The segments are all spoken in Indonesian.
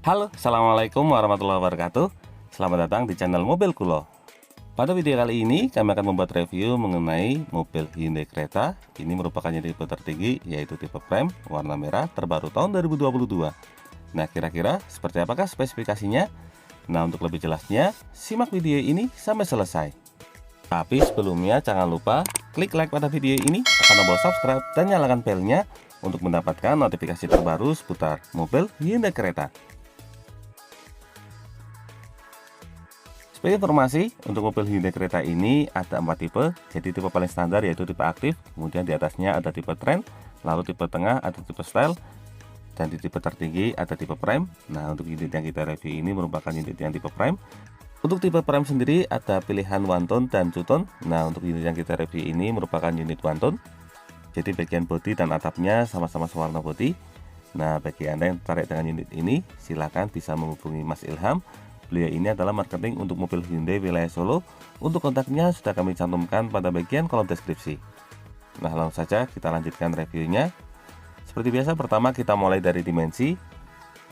Halo, Assalamualaikum warahmatullahi wabarakatuh. Selamat datang di channel Mobil Kulo. Pada video kali ini kami akan membuat review mengenai mobil Hyundai Creta. Ini merupakan tipe tertinggi, yaitu tipe prime warna merah terbaru tahun 2022. Nah, kira-kira seperti apakah spesifikasinya? Nah, untuk lebih jelasnya simak video ini sampai selesai. Tapi sebelumnya jangan lupa klik like pada video ini, tekan tombol subscribe dan nyalakan belnya untuk mendapatkan notifikasi terbaru seputar mobil Hyundai Creta. Sebagai informasi, untuk mobil Hyundai Creta ini ada 4 tipe. Jadi tipe paling standar yaitu tipe aktif, kemudian di atasnya ada tipe trend, lalu tipe tengah ada tipe style, dan di tipe tertinggi ada tipe prime. Nah, untuk unit yang kita review ini merupakan unit yang tipe prime. Untuk tipe prime sendiri ada pilihan one tone dan two tone. Nah, untuk unit yang kita review ini merupakan unit one tone. Jadi bagian bodi dan atapnya sama-sama sewarna putih. Nah, bagi Anda yang tertarik dengan unit ini, silakan bisa menghubungi Mas Ilham. Beliau ini adalah marketing untuk mobil Hyundai wilayah Solo. Untuk kontaknya sudah kami cantumkan pada bagian kolom deskripsi. Nah, langsung saja kita lanjutkan reviewnya. Seperti biasa, pertama kita mulai dari dimensi.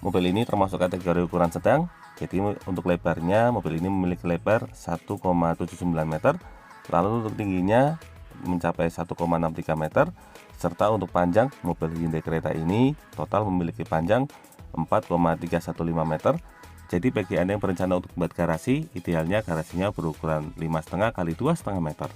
Mobil ini termasuk kategori ukuran sedang. Jadi untuk lebarnya, mobil ini memiliki lebar 1,79 meter. Lalu untuk tingginya mencapai 1,63 meter. Serta untuk panjang, mobil Hyundai Creta ini total memiliki panjang 4,315 meter. Jadi bagi Anda yang berencana untuk membuat garasi, idealnya garasinya berukuran 5,5 x 2,5 meter.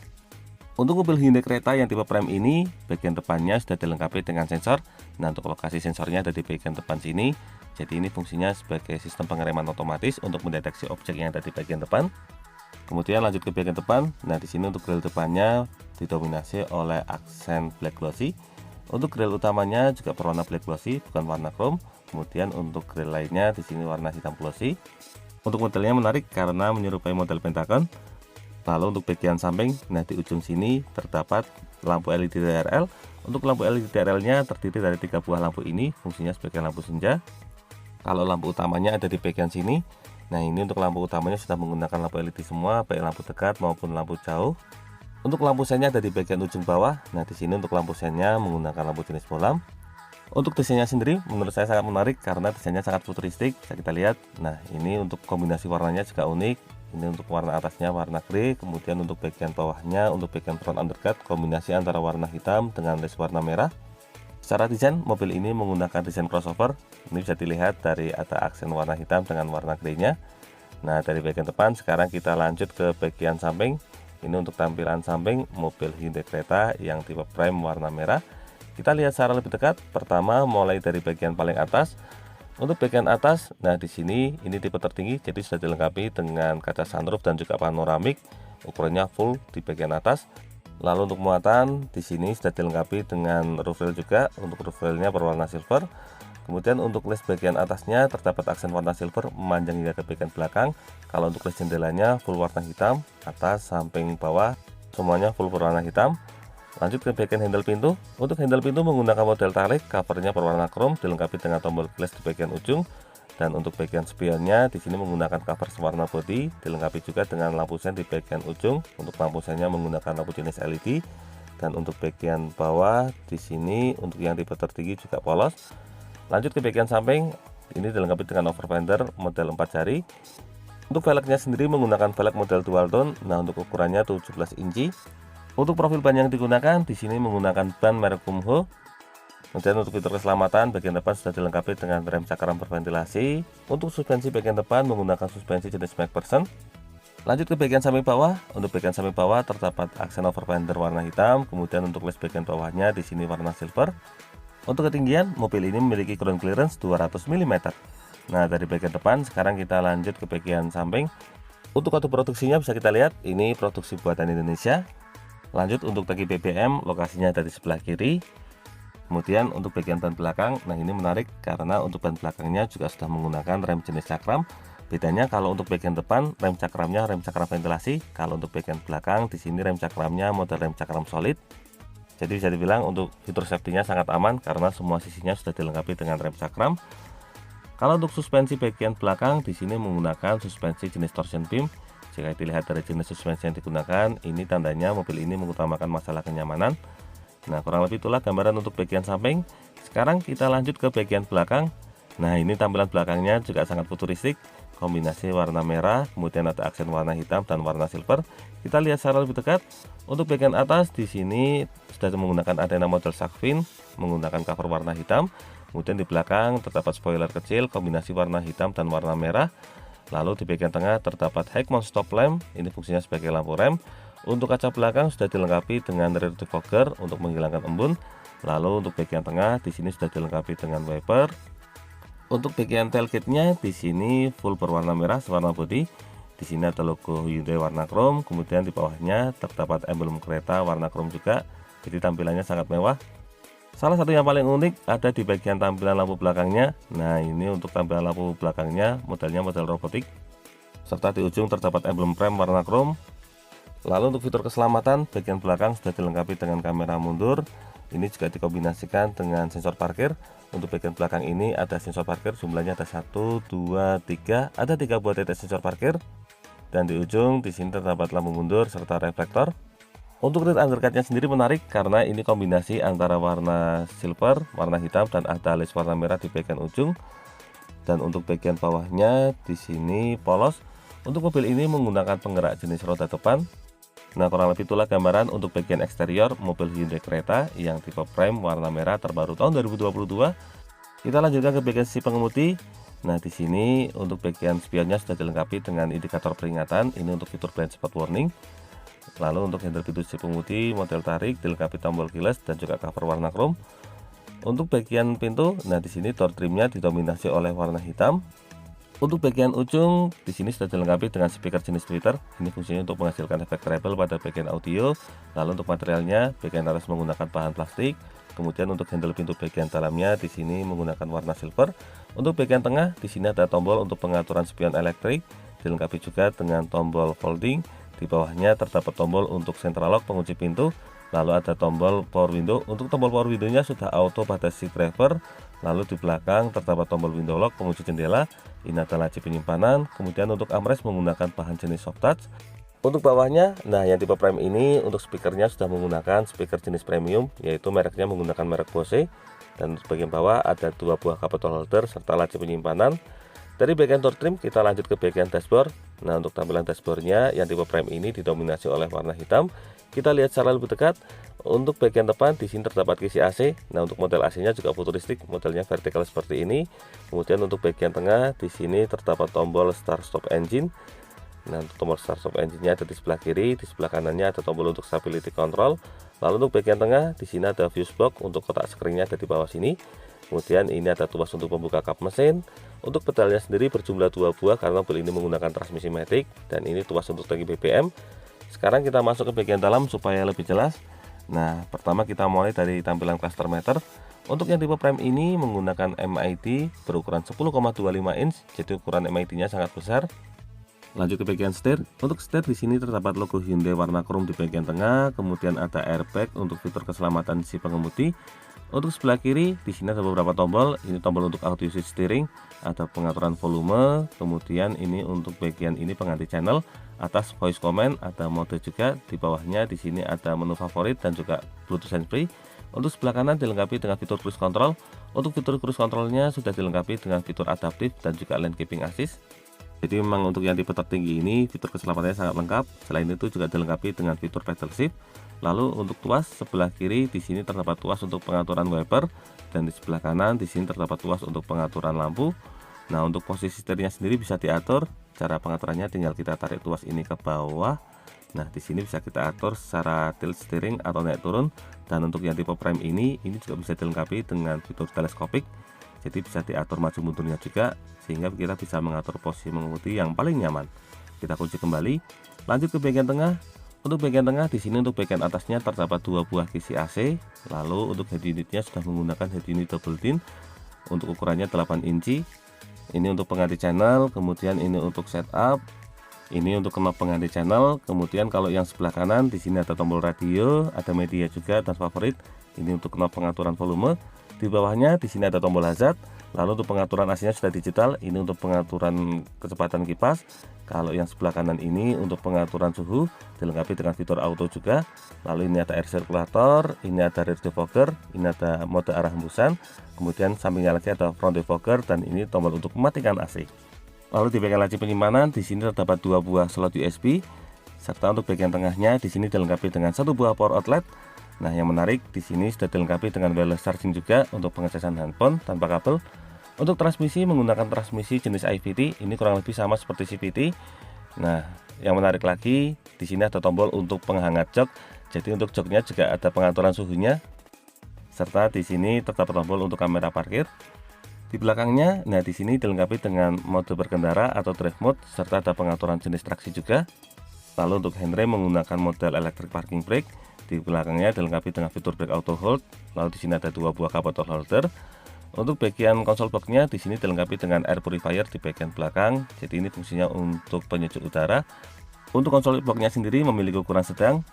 Untuk mobil Hyundai Creta yang tipe prime ini, bagian depannya sudah dilengkapi dengan sensor. Nah, untuk lokasi sensornya ada di bagian depan sini. Jadi ini fungsinya sebagai sistem pengereman otomatis untuk mendeteksi objek yang ada di bagian depan. Kemudian lanjut ke bagian depan. Nah, di sini untuk grill depannya didominasi oleh aksen black glossy. Untuk grill utamanya juga berwarna black glossy, bukan warna chrome. Kemudian untuk grill lainnya di sini warna hitam glossy. Untuk modelnya menarik karena menyerupai model Pentagon. Lalu untuk bagian samping, nah di ujung sini terdapat lampu LED DRL. Untuk lampu LED DRL-nya terdiri dari 3 buah lampu ini, fungsinya sebagai lampu senja. Kalau lampu utamanya ada di bagian sini. Nah, ini untuk lampu utamanya sudah menggunakan lampu LED semua, baik lampu dekat maupun lampu jauh. Untuk lampu senya ada di bagian ujung bawah. Nah, di sini untuk lampu senya menggunakan lampu jenis bolam. Untuk desainnya sendiri menurut saya sangat menarik karena desainnya sangat futuristik. Bisa kita lihat. Nah, ini untuk kombinasi warnanya juga unik. Ini untuk warna atasnya warna grey, kemudian untuk bagian bawahnya untuk bagian front undercut kombinasi antara warna hitam dengan les warna merah. Secara desain, mobil ini menggunakan desain crossover. Ini bisa dilihat dari ada aksen warna hitam dengan warna grey-nya. Nah, dari bagian depan sekarang kita lanjut ke bagian samping. Ini untuk tampilan samping mobil Hyundai Creta yang tipe prime warna merah. Kita lihat secara lebih dekat. Pertama, mulai dari bagian paling atas. Untuk bagian atas, nah di sini ini tipe tertinggi, jadi sudah dilengkapi dengan kaca sunroof dan juga panoramik. Ukurannya full di bagian atas. Lalu untuk muatan di sini sudah dilengkapi dengan roof rail juga. Untuk roof railnya berwarna silver. Kemudian untuk les bagian atasnya terdapat aksen warna silver memanjang hingga ke bagian belakang. Kalau untuk les jendelanya full warna hitam, atas, samping, bawah semuanya full berwarna hitam. Lanjut ke bagian handle pintu. Untuk handle pintu menggunakan model tarik, covernya berwarna chrome, dilengkapi dengan tombol glass di bagian ujung. Dan untuk bagian spionnya di sini menggunakan cover sewarna body, dilengkapi juga dengan lampu sen di bagian ujung. Untuk lampu sennya menggunakan lampu jenis LED. Dan untuk bagian bawah di sini untuk yang tipe tertinggi juga polos. Lanjut ke bagian samping, ini dilengkapi dengan over fender model 4 jari. Untuk velgnya sendiri menggunakan velg model dual tone. Nah, untuk ukurannya 17 inci. Untuk profil ban yang digunakan di sini menggunakan ban merek Kumho. Kemudian untuk fitur keselamatan bagian depan sudah dilengkapi dengan rem cakram berventilasi. Untuk suspensi bagian depan menggunakan suspensi jenis MacPherson. Lanjut ke bagian samping bawah. Untuk bagian samping bawah terdapat aksen over fender warna hitam. Kemudian untuk les bagian bawahnya di sini warna silver. Untuk ketinggian, mobil ini memiliki ground clearance 200 mm. Nah, dari bagian depan sekarang kita lanjut ke bagian samping. Untuk kode produksinya bisa kita lihat, ini produksi buatan Indonesia. Lanjut untuk tangki BBM, lokasinya ada di sebelah kiri. Kemudian untuk bagian ban belakang, nah ini menarik karena untuk ban belakangnya juga sudah menggunakan rem jenis cakram. Bedanya kalau untuk bagian depan rem cakramnya rem cakram ventilasi, kalau untuk bagian belakang di sini rem cakramnya model rem cakram solid. Jadi bisa dibilang untuk fitur safety-nya sangat aman karena semua sisinya sudah dilengkapi dengan rem cakram. Kalau untuk suspensi bagian belakang di sini menggunakan suspensi jenis torsion beam. Jika dilihat dari jenis suspensi yang digunakan, ini tandanya mobil ini mengutamakan masalah kenyamanan. Nah, kurang lebih itulah gambaran untuk bagian samping. Sekarang kita lanjut ke bagian belakang. Nah, ini tampilan belakangnya juga sangat futuristik, kombinasi warna merah, kemudian ada aksen warna hitam dan warna silver. Kita lihat secara lebih dekat. Untuk bagian atas di sini sudah menggunakan antena model shark fin, menggunakan cover warna hitam. Kemudian di belakang terdapat spoiler kecil kombinasi warna hitam dan warna merah. Lalu di bagian tengah terdapat high mount stop lamp, ini fungsinya sebagai lampu rem. Untuk kaca belakang sudah dilengkapi dengan rear defogger untuk menghilangkan embun. Lalu untuk bagian tengah di sini sudah dilengkapi dengan wiper. Untuk bagian tailgate-nya di sini full berwarna merah sewarna bodi. Di sini ada logo Hyundai warna chrome, kemudian di bawahnya terdapat emblem kereta warna chrome juga. Jadi tampilannya sangat mewah. Salah satu yang paling unik ada di bagian tampilan lampu belakangnya. Nah, ini untuk tampilan lampu belakangnya modelnya model robotik. Serta di ujung terdapat emblem prem warna chrome. Lalu untuk fitur keselamatan, bagian belakang sudah dilengkapi dengan kamera mundur. Ini juga dikombinasikan dengan sensor parkir. Untuk bagian belakang ini ada sensor parkir, jumlahnya ada 1, 2, 3. Ada 3 buah titik sensor parkir. Dan di ujung di sini terdapat lampu mundur serta reflektor. Untuk rear undercutnya sendiri menarik karena ini kombinasi antara warna silver, warna hitam, dan ada alis warna merah di bagian ujung. Dan untuk bagian bawahnya di sini polos. Untuk mobil ini menggunakan penggerak jenis roda depan. Nah, kurang lebih itulah gambaran untuk bagian eksterior mobil Hyundai Creta yang tipe prime warna merah terbaru tahun 2022. Kita lanjutkan ke bagian sisi pengemudi. Nah, di sini untuk bagian spionnya sudah dilengkapi dengan indikator peringatan. Ini untuk fitur blind spot warning. Lalu untuk handle pintu sisi pengemudi model tarik dilengkapi tombol keyless dan juga cover warna chrome. Untuk bagian pintu, nah di sini door trimnya didominasi oleh warna hitam. Untuk bagian ujung di sini sudah dilengkapi dengan speaker jenis tweeter. Ini fungsinya untuk menghasilkan efek treble pada bagian audio. Lalu untuk materialnya, bagian atas menggunakan bahan plastik. Kemudian untuk handle pintu bagian dalamnya di sini menggunakan warna silver. Untuk bagian tengah di sini ada tombol untuk pengaturan spion elektrik, dilengkapi juga dengan tombol folding. Di bawahnya terdapat tombol untuk central lock pengunci pintu. Lalu ada tombol power window. Untuk tombol power window-nya sudah auto pada seat driver. Lalu di belakang terdapat tombol window lock pengunci jendela. Ini ada laci penyimpanan. Kemudian untuk armrest menggunakan bahan jenis soft touch. Untuk bawahnya, nah yang tipe prime ini untuk speakernya sudah menggunakan speaker jenis premium, yaitu mereknya menggunakan merek Bose. Dan untuk bagian bawah ada 2 buah cup holder serta laci penyimpanan. Dari bagian door trim kita lanjut ke bagian dashboard. Nah, untuk tampilan dashboardnya yang tipe prime ini didominasi oleh warna hitam. Kita lihat secara lebih dekat. Untuk bagian depan di sini terdapat kisi AC. Nah, untuk model AC-nya juga futuristik, modelnya vertikal seperti ini. Kemudian untuk bagian tengah di sini terdapat tombol start stop engine. Nah, untuk tombol start stop engine-nya ada di sebelah kiri, di sebelah kanannya ada tombol untuk stability control. Lalu untuk bagian tengah di sini ada fuse box, untuk kotak screen-nya ada di bawah sini. Kemudian ini ada tuas untuk pembuka kap mesin. Untuk pedalnya sendiri berjumlah 2 buah karena mobil ini menggunakan transmisi matic, dan ini tuas untuk tangki BBM. Sekarang kita masuk ke bagian dalam supaya lebih jelas. Nah, pertama kita mulai dari tampilan cluster meter. Untuk yang tipe prime ini menggunakan MID berukuran 10,25 inch, jadi ukuran MID-nya sangat besar. Lanjut ke bagian setir. Untuk setir di sini terdapat logo Hyundai warna chrome di bagian tengah, kemudian ada airbag untuk fitur keselamatan si pengemudi. Untuk sebelah kiri di sini ada beberapa tombol. Ini tombol untuk audio switch steering, ada pengaturan volume, kemudian ini untuk bagian ini pengganti channel. Atas voice command, ada mode juga. Di bawahnya di sini ada menu favorit dan juga Bluetooth handsfree. Untuk sebelah kanan dilengkapi dengan fitur cruise control. Untuk fitur cruise controlnya sudah dilengkapi dengan fitur adaptif dan juga lane keeping assist. Jadi memang untuk yang tipe tertinggi ini fitur keselamatannya sangat lengkap. Selain itu juga dilengkapi dengan fitur pedal shift. Lalu untuk tuas sebelah kiri di sini terdapat tuas untuk pengaturan wiper, dan di sebelah kanan di sini terdapat tuas untuk pengaturan lampu. Nah, untuk posisi setirnya sendiri bisa diatur. Cara pengaturannya tinggal kita tarik tuas ini ke bawah. Nah, di sini bisa kita atur secara tilt steering atau naik turun. Dan untuk yang tipe prime ini juga bisa dilengkapi dengan fitur teleskopik. Jadi bisa diatur maju mundurnya juga, sehingga kita bisa mengatur posisi mengemudi yang paling nyaman. Kita kunci kembali. Lanjut ke bagian tengah. Untuk bagian tengah di sini untuk bagian atasnya terdapat 2 buah kisi AC. Lalu untuk head unitnya sudah menggunakan head unit double din. Untuk ukurannya 8 inci. Ini untuk pengganti channel, kemudian ini untuk setup. Ini untuk knob pengganti channel. Kemudian kalau yang sebelah kanan di sini ada tombol radio, ada media juga dan favorit. Ini untuk knob pengaturan volume. Di bawahnya di sini ada tombol hazard. Lalu untuk pengaturan AC-nya sudah digital, ini untuk pengaturan kecepatan kipas. Kalau yang sebelah kanan ini untuk pengaturan suhu, dilengkapi dengan fitur auto juga. Lalu ini ada air circulator, ini ada rear defogger, ini ada mode arah hembusan. Kemudian sampingnya lagi ada front defogger dan ini tombol untuk mematikan AC. Lalu di bagian laci penyimpanan di sini terdapat 2 buah slot USB, serta untuk bagian tengahnya di sini dilengkapi dengan 1 buah power outlet. Nah, yang menarik di sini sudah dilengkapi dengan wireless charging juga untuk pengecasan handphone tanpa kabel. Untuk transmisi menggunakan transmisi jenis IVT, ini kurang lebih sama seperti CVT. Nah, yang menarik lagi di sini ada tombol untuk penghangat jok. Jadi untuk joknya juga ada pengaturan suhunya. Serta di sini terdapat tombol untuk kamera parkir. Di belakangnya, nah di sini dilengkapi dengan mode berkendara atau drive mode serta ada pengaturan jenis traksi juga. Lalu untuk handrem menggunakan model electric parking brake. Di belakangnya dilengkapi dengan fitur brake auto hold. Lalu di sini ada 2 buah cup bottle holder. Untuk bagian konsol boxnya di sini dilengkapi dengan air purifier di bagian belakang. Jadi ini fungsinya untuk penyejuk udara. Untuk konsol boxnya sendiri memiliki ukuran sedang.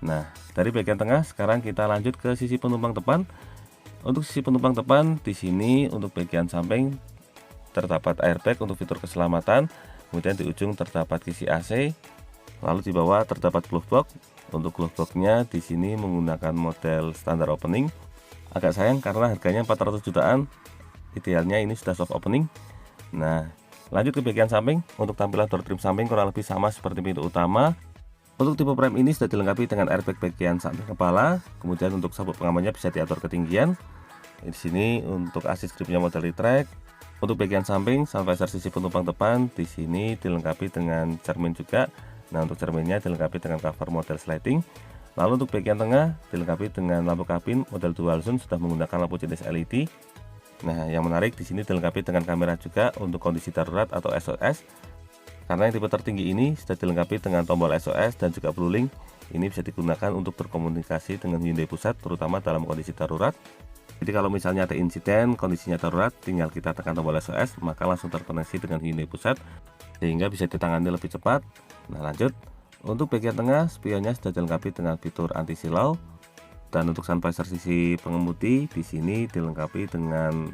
Nah, dari bagian tengah sekarang kita lanjut ke sisi penumpang depan. Untuk sisi penumpang depan di sini untuk bagian samping terdapat airbag untuk fitur keselamatan. Kemudian di ujung terdapat kisi AC. Lalu di bawah terdapat glove box. Untuk glove boxnya di sini menggunakan model standar opening. Agak sayang karena harganya 400 jutaan. Idealnya ini sudah soft opening. Nah, lanjut ke bagian samping. Untuk tampilan door trim samping kurang lebih sama seperti pintu utama. Untuk tipe frame ini sudah dilengkapi dengan airbag bagian samping kepala. Kemudian untuk sabuk pengamannya bisa diatur ketinggian. Di sini untuk assist gripnya model retract. Untuk bagian samping sun visor sisi penumpang depan di sini dilengkapi dengan cermin juga. Nah, untuk cerminnya dilengkapi dengan cover model sliding. Lalu untuk bagian tengah dilengkapi dengan lampu kabin model dual zone sudah menggunakan lampu jenis LED. Nah, yang menarik di sini dilengkapi dengan kamera juga untuk kondisi darurat atau SOS. Karena yang tipe tertinggi ini sudah dilengkapi dengan tombol SOS dan juga blue link. Ini bisa digunakan untuk berkomunikasi dengan Hyundai Pusat terutama dalam kondisi darurat. Jadi kalau misalnya ada insiden kondisinya darurat, tinggal kita tekan tombol SOS maka langsung terkoneksi dengan Hyundai Pusat sehingga bisa ditangani lebih cepat. Nah, lanjut. Untuk bagian tengah, spionnya sudah dilengkapi dengan fitur anti silau. Dan untuk sun visor sisi pengemudi di sini dilengkapi dengan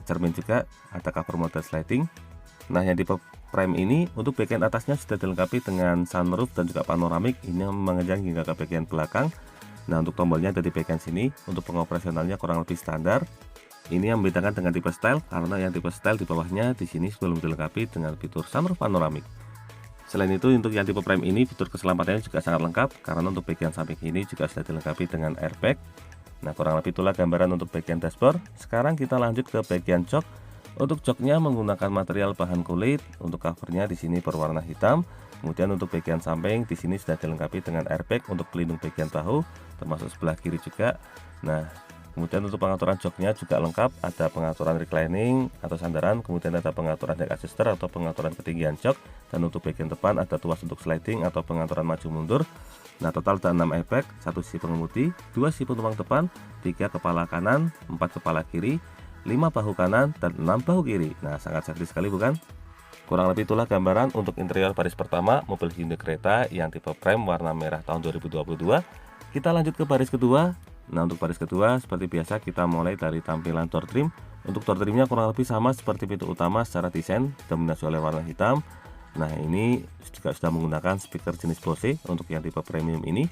cermin juga, ada cover model sliding. Nah, yang tipe prime ini untuk bagian atasnya sudah dilengkapi dengan sunroof dan juga panoramik. Ini mengenjang hingga ke bagian belakang. Nah, untuk tombolnya ada di bagian sini. Untuk pengoperasionalnya kurang lebih standar. Ini yang membedakan dengan tipe style karena yang tipe style di bawahnya di sini belum dilengkapi dengan fitur sunroof panoramik. Selain itu untuk yang tipe prime ini fitur keselamatannya juga sangat lengkap karena untuk bagian samping ini juga sudah dilengkapi dengan airbag. Nah, kurang lebih itulah gambaran untuk bagian dashboard. Sekarang kita lanjut ke bagian jok. Untuk joknya menggunakan material bahan kulit. Untuk covernya di sini berwarna hitam. Kemudian untuk bagian samping di sini sudah dilengkapi dengan airbag untuk pelindung bagian bahu termasuk sebelah kiri juga. Nah, kemudian untuk pengaturan joknya juga lengkap, ada pengaturan reclining atau sandaran, kemudian ada pengaturan neck adjuster atau pengaturan ketinggian jok, dan untuk bagian depan ada tuas untuk sliding atau pengaturan maju mundur. Nah, total ada 6 airbag, 1 sisi pengemudi, 2 sisi penumpang depan, 3 kepala kanan, 4 kepala kiri, 5 bahu kanan, dan 6 bahu kiri. Nah, sangat safety sekali bukan? Kurang lebih itulah gambaran untuk interior baris pertama mobil Hyundai Creta yang tipe prime warna merah tahun 2022. Kita lanjut ke baris kedua. Nah, untuk baris kedua seperti biasa kita mulai dari tampilan door trim. Untuk door trimnya kurang lebih sama seperti pintu utama secara desain, dominasi oleh warna hitam. Nah, ini juga sudah menggunakan speaker jenis Bose untuk yang tipe premium ini.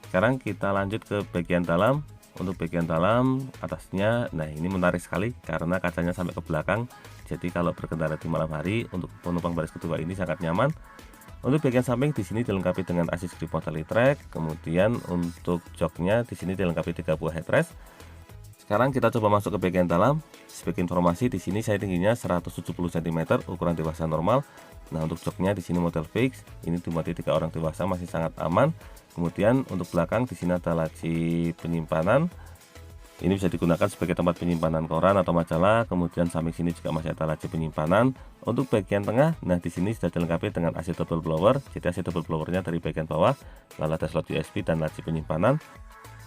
Sekarang kita lanjut ke bagian dalam. Untuk bagian dalam atasnya, nah ini menarik sekali karena kacanya sampai ke belakang. Jadi kalau berkendara di malam hari untuk penumpang baris kedua ini sangat nyaman. Untuk bagian samping di sini dilengkapi dengan assist grip model retract. Kemudian untuk joknya di sini dilengkapi 3 buah headrest. Sekarang kita coba masuk ke bagian dalam. Sebagai informasi di sini saya tingginya 170 cm, ukuran dewasa normal. Nah, untuk joknya di sini model fix. Ini dimuati 3 orang dewasa, masih sangat aman. Kemudian untuk belakang di sini ada laci penyimpanan. Ini bisa digunakan sebagai tempat penyimpanan koran atau majalah. Kemudian samping sini juga masih ada laci penyimpanan. Untuk bagian tengah, nah di sini sudah dilengkapi dengan AC double blower. Jadi AC double blowernya dari bagian bawah, lalu ada slot USB dan laci penyimpanan.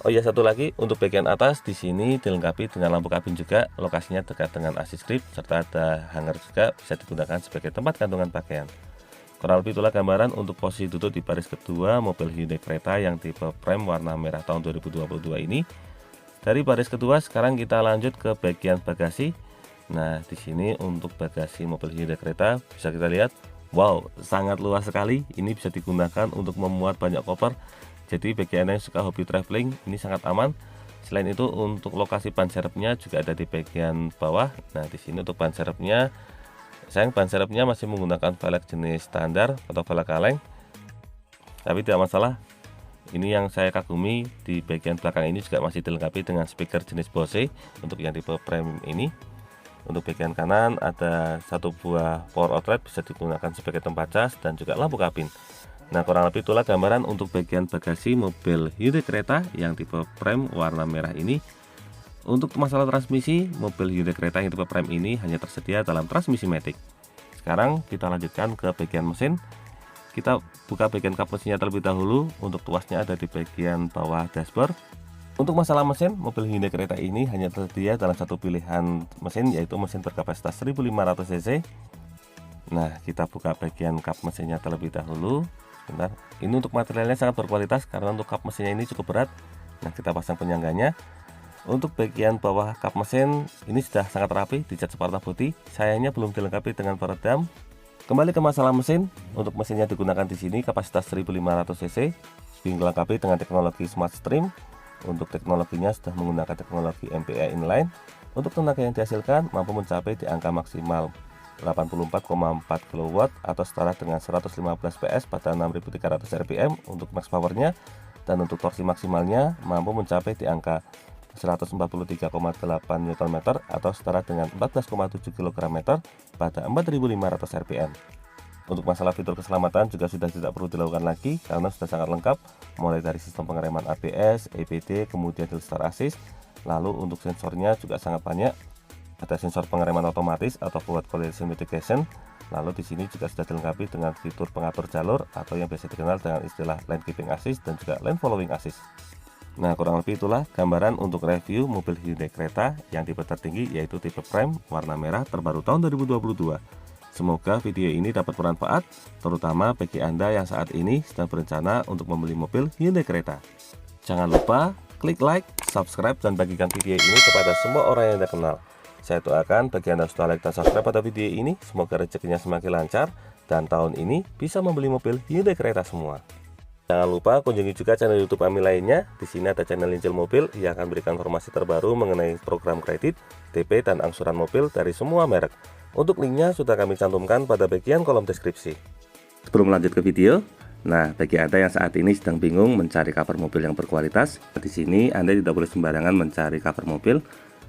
Oh iya, satu lagi untuk bagian atas di sini dilengkapi dengan lampu kabin juga. Lokasinya dekat dengan assist grip serta ada hanger juga, bisa digunakan sebagai tempat kantongan pakaian. Kurang lebih itulah gambaran untuk posisi duduk di baris kedua mobil Hyundai Creta yang tipe prime warna merah tahun 2022 ini. Dari baris kedua sekarang kita lanjut ke bagian bagasi. Nah, di sini untuk bagasi mobil Hyundai Creta bisa kita lihat, wow, sangat luas sekali. Ini bisa digunakan untuk memuat banyak koper. Jadi bagi Anda yang suka hobi traveling, ini sangat aman. Selain itu untuk lokasi ban serepnya juga ada di bagian bawah. Nah, di sini untuk ban serepnya, sayang ban serepnya masih menggunakan velg jenis standar atau velg kaleng. Tapi tidak masalah. Ini yang saya kagumi, di bagian belakang ini juga masih dilengkapi dengan speaker jenis Bose untuk yang tipe premium ini. Untuk bagian kanan ada satu buah power outlet, bisa digunakan sebagai tempat cas dan juga lampu kabin. Nah, kurang lebih itulah gambaran untuk bagian bagasi mobil Hyundai Creta yang tipe prime warna merah ini. Untuk masalah transmisi, mobil Hyundai Creta yang tipe prime ini hanya tersedia dalam transmisi matic. Sekarang kita lanjutkan ke bagian mesin. Kita buka bagian kap mesinnya terlebih dahulu. Untuk tuasnya ada di bagian bawah dashboard. Untuk masalah mesin, mobil Hyundai Creta ini hanya tersedia dalam satu pilihan mesin, yaitu mesin berkapasitas 1500 cc. Nah, kita buka bagian kap mesinnya terlebih dahulu. Sebentar. Ini untuk materialnya sangat berkualitas karena untuk kap mesinnya ini cukup berat. Nah, kita pasang penyangganya. Untuk bagian bawah kap mesin ini sudah sangat rapi, dicat sewarna putih. Sayangnya belum dilengkapi dengan peredam. Kembali ke masalah mesin, untuk mesinnya digunakan di sini kapasitas 1500 cc, dilengkapi dengan teknologi Smart Stream. Untuk teknologinya sudah menggunakan teknologi MPE inline. Untuk tenaga yang dihasilkan mampu mencapai di angka maksimal 84,4 kW atau setara dengan 115 PS pada 6300 rpm untuk max powernya, dan untuk torsi maksimalnya mampu mencapai di angka 143,8 Nm atau setara dengan 14,7 kg/m pada 4500 rpm. Untuk masalah fitur keselamatan juga sudah tidak perlu dilakukan lagi karena sudah sangat lengkap, mulai dari sistem pengereman ABS, EPD, kemudian Hill Start Assist. Lalu untuk sensornya juga sangat banyak. Ada sensor pengereman otomatis atau forward collision mitigation. Lalu di sini juga sudah dilengkapi dengan fitur pengatur jalur atau yang biasa dikenal dengan istilah lane keeping assist dan juga lane following assist. Nah, kurang lebih itulah gambaran untuk review mobil Hyundai Creta yang tipe tertinggi, yaitu tipe prime warna merah terbaru tahun 2022. Semoga video ini dapat bermanfaat, terutama bagi Anda yang saat ini sedang berencana untuk membeli mobil Hyundai Creta. Jangan lupa klik like, subscribe, dan bagikan video ini kepada semua orang yang Anda kenal. Saya doakan bagi Anda sudah like dan subscribe pada video ini, semoga rezekinya semakin lancar dan tahun ini bisa membeli mobil Hyundai Creta semua. Jangan lupa kunjungi juga channel YouTube kami lainnya. Di sini ada channel Injil Mobil yang akan berikan informasi terbaru mengenai program kredit, DP, dan angsuran mobil dari semua merek. Untuk linknya sudah kami cantumkan pada bagian kolom deskripsi. Sebelum lanjut ke video, nah bagi Anda yang saat ini sedang bingung mencari cover mobil yang berkualitas, di sini Anda tidak boleh sembarangan mencari cover mobil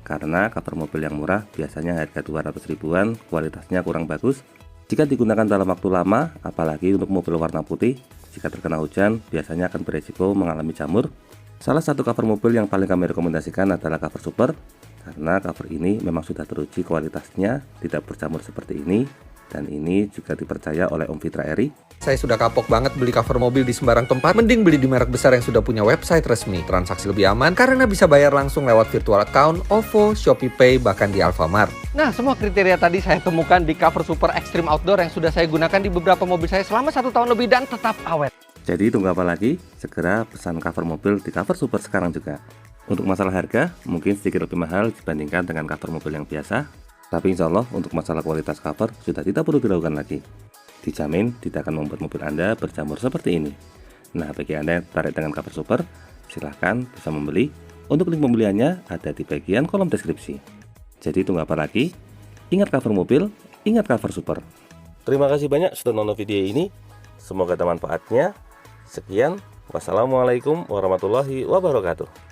karena cover mobil yang murah biasanya harga 200 ribuan, kualitasnya kurang bagus. Jika digunakan dalam waktu lama, apalagi untuk mobil warna putih, jika terkena hujan biasanya akan beresiko mengalami jamur. Salah satu cover mobil yang paling kami rekomendasikan adalah cover super, karena cover ini memang sudah teruji kualitasnya, tidak berjamur seperti ini, dan ini juga dipercaya oleh Om Fitra Eri. Saya sudah kapok banget beli cover mobil di sembarang tempat. Mending beli di merek besar yang sudah punya website resmi. Transaksi lebih aman karena bisa bayar langsung lewat virtual account, OVO, Shopee Pay, bahkan di Alfamart. Nah, semua kriteria tadi saya temukan di cover super Extreme Outdoor yang sudah saya gunakan di beberapa mobil saya selama 1 tahun lebih dan tetap awet. Jadi tunggu apa lagi? Segera pesan cover mobil di cover super sekarang juga. Untuk masalah harga, mungkin sedikit lebih mahal dibandingkan dengan cover mobil yang biasa. Tapi insya Allah untuk masalah kualitas cover sudah tidak perlu dilakukan lagi. Dijamin tidak akan membuat mobil Anda berjamur seperti ini. Nah, bagi Anda yang tertarik dengan cover super, silahkan bisa membeli. Untuk link pembeliannya ada di bagian kolom deskripsi. Jadi tunggu apa lagi? Ingat cover mobil, ingat cover super. Terima kasih banyak sudah nonton video ini. Semoga ada manfaatnya. Sekian, wassalamualaikum warahmatullahi wabarakatuh.